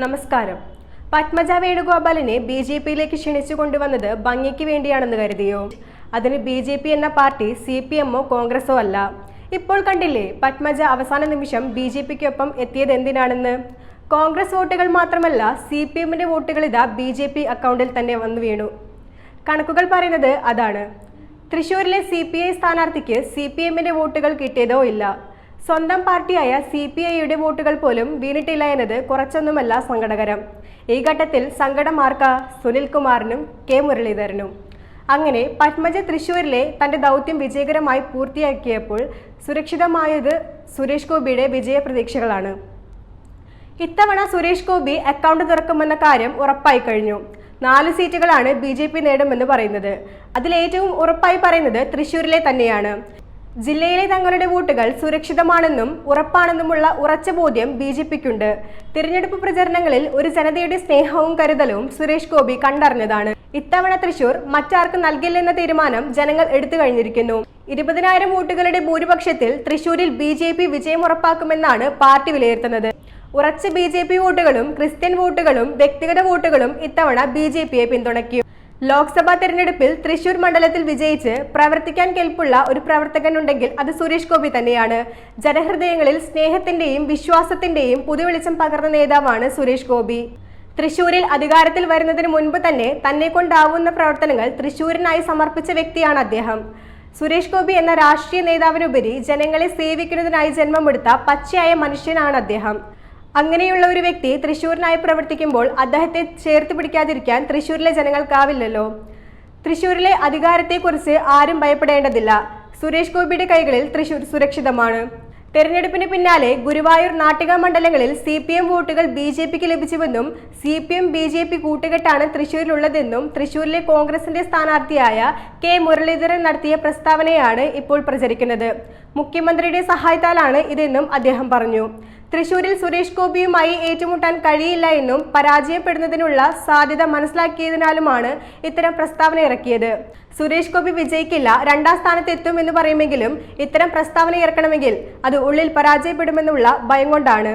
നമസ്കാരം. പത്മജ വേണുഗോപാലിനെ ബി.ജെ.പിയിലേക്ക് ക്ഷണിച്ചു കൊണ്ടുവന്നത് ഭംഗിക്ക് വേണ്ടിയാണെന്ന് കരുതിയോ? അതിന് ബി.ജെ.പി എന്ന പാർട്ടി CPM-ഓ കോൺഗ്രസോ അല്ല. ഇപ്പോൾ കണ്ടില്ലേ പത്മജ അവസാന നിമിഷം ബി.ജെ.പിക്കൊപ്പം എത്തിയത് എന്തിനാണെന്ന്? കോൺഗ്രസ് വോട്ടുകൾ മാത്രമല്ല, CPM-ന്റെ വോട്ടുകൾ ഇതാ ബി.ജെ.പി അക്കൗണ്ടിൽ തന്നെ വന്നു വീണു. കണക്കുകൾ പറയുന്നത് അതാണ്. തൃശൂരിലെ CPI സ്ഥാനാർത്ഥിക്ക് CPM-ന്റെ വോട്ടുകൾ കിട്ടിയതോ ഇല്ല. സ്വന്തം പാർട്ടിയായ CPI-യുടെ വോട്ടുകൾ പോലും വീണിട്ടില്ല എന്നത് കുറച്ചൊന്നുമല്ല സങ്കടകരം. ഈ ഘട്ടത്തിൽ സങ്കടം ആർക്കാ? സുനിൽകുമാറിനും K മുരളീധരനും. അങ്ങനെ പത്മജ തൃശൂരിലെ തന്റെ ദൗത്യം വിജയകരമായി പൂർത്തിയാക്കിയപ്പോൾ സുരക്ഷിതമായത് സുരേഷ് ഗോപിയുടെ വിജയ പ്രതീക്ഷകളാണ്. ഇത്തവണ സുരേഷ് ഗോപി അക്കൗണ്ട് തുറക്കുമെന്ന കാര്യം ഉറപ്പായി കഴിഞ്ഞു. 4 സീറ്റുകളാണ് ബി.ജെ.പി നേടുമെന്ന് പറയുന്നത്. അതിലേറ്റവും ഉറപ്പായി പറയുന്നത് തൃശൂരിലെ തന്നെയാണ്. ജില്ലയിലെ തങ്ങളുടെ വോട്ടുകൾ സുരക്ഷിതമാണെന്നും ഉറപ്പാണെന്നുമുള്ള ഉറച്ച ബോധ്യം ബി.ജെ.പിക്കുണ്ട്. തിരഞ്ഞെടുപ്പ് പ്രചരണങ്ങളിൽ ഒരു ജനതയുടെ സ്നേഹവും കരുതലും സുരേഷ് ഗോപി കണ്ടറിഞ്ഞതാണ്. ഇത്തവണ തൃശൂർ മറ്റാർക്കും നൽകില്ലെന്ന തീരുമാനം ജനങ്ങൾ എടുത്തു കഴിഞ്ഞിരിക്കുന്നു. 20,000 വോട്ടുകളുടെ ഭൂരിപക്ഷത്തിൽ തൃശൂരിൽ ബി.ജെ.പി വിജയം ഉറപ്പാക്കുമെന്നാണ് പാർട്ടി വിലയിരുത്തുന്നത്. ഉറച്ച ബി.ജെ.പി വോട്ടുകളും ക്രിസ്ത്യൻ വോട്ടുകളും വ്യക്തിഗത വോട്ടുകളും ഇത്തവണ ബി.ജെ.പിയെ പിന്തുണയ്ക്കും. ലോക്സഭാ തെരഞ്ഞെടുപ്പിൽ തൃശൂർ മണ്ഡലത്തിൽ വിജയിച്ച് പ്രവർത്തിക്കാൻ കെൽപ്പുള്ള ഒരു പ്രവർത്തകനുണ്ടെങ്കിൽ അത് സുരേഷ് ഗോപി തന്നെയാണ്. ജനഹൃദയങ്ങളിൽ സ്നേഹത്തിന്റെയും വിശ്വാസത്തിന്റെയും പുതുവെളിച്ചം പകർന്ന നേതാവാണ് സുരേഷ് ഗോപി. തൃശൂരിൽ അധികാരത്തിൽ വരുന്നതിന് മുൻപ് തന്നെ കൊണ്ടാവുന്ന പ്രവർത്തനങ്ങൾ തൃശൂരിനായി സമർപ്പിച്ച വ്യക്തിയാണ് അദ്ദേഹം. സുരേഷ് ഗോപി എന്ന രാഷ്ട്രീയ നേതാവിനുപരി ജനങ്ങളെ സേവിക്കുന്നതിനായി ജന്മമെടുത്ത പച്ചയായ മനുഷ്യനാണ് അദ്ദേഹം. അങ്ങനെയുള്ള ഒരു വ്യക്തി തൃശൂരിനായി പ്രവർത്തിക്കുമ്പോൾ അദ്ദേഹത്തെ ചേർത്ത് പിടിക്കാതിരിക്കാൻ തൃശൂരിലെ ജനങ്ങൾക്കാവില്ലല്ലോ. തൃശൂരിലെ അധികാരത്തെക്കുറിച്ച് ആരും ഭയപ്പെടേണ്ടതില്ല. സുരേഷ് ഗോപിയുടെ കൈകളിൽ തൃശൂർ സുരക്ഷിതമാണ്. തെരഞ്ഞെടുപ്പിന് പിന്നാലെ ഗുരുവായൂർ നാട്ടിക മണ്ഡലങ്ങളിൽ CPM വോട്ടുകൾ ബി.ജെ.പിക്ക് ലഭിച്ചുവെന്നും CPM ബി.ജെ.പി കൂട്ടുകെട്ടാണ് തൃശൂരിലുള്ളതെന്നും തൃശൂരിലെ കോൺഗ്രസിന്റെ സ്ഥാനാർത്ഥിയായ K മുരളീധരൻ നടത്തിയ പ്രസ്താവനയാണ് ഇപ്പോൾ പ്രചരിക്കുന്നത്. മുഖ്യമന്ത്രിയുടെ സഹായത്താലാണ് ഇതെന്നും അദ്ദേഹം പറഞ്ഞു. തൃശൂരിൽ സുരേഷ് ഗോപിയുമായി ഏറ്റുമുട്ടാൻ കഴിയില്ല എന്നും പരാജയപ്പെടുന്നതിനുള്ള സാധ്യത മനസ്സിലാക്കിയതിനാലുമാണ് ഇത്തരം പ്രസ്താവന ഇറക്കിയത്. സുരേഷ് ഗോപി വിജയിക്കില്ല, 2ാം സ്ഥാനത്ത് എത്തും എന്ന് പറയുമെങ്കിലും ഇത്തരം പ്രസ്താവന ഇറക്കണമെങ്കിൽ അത് ഉള്ളിൽ പരാജയപ്പെടുമെന്നുള്ള ഭയം കൊണ്ടാണ്.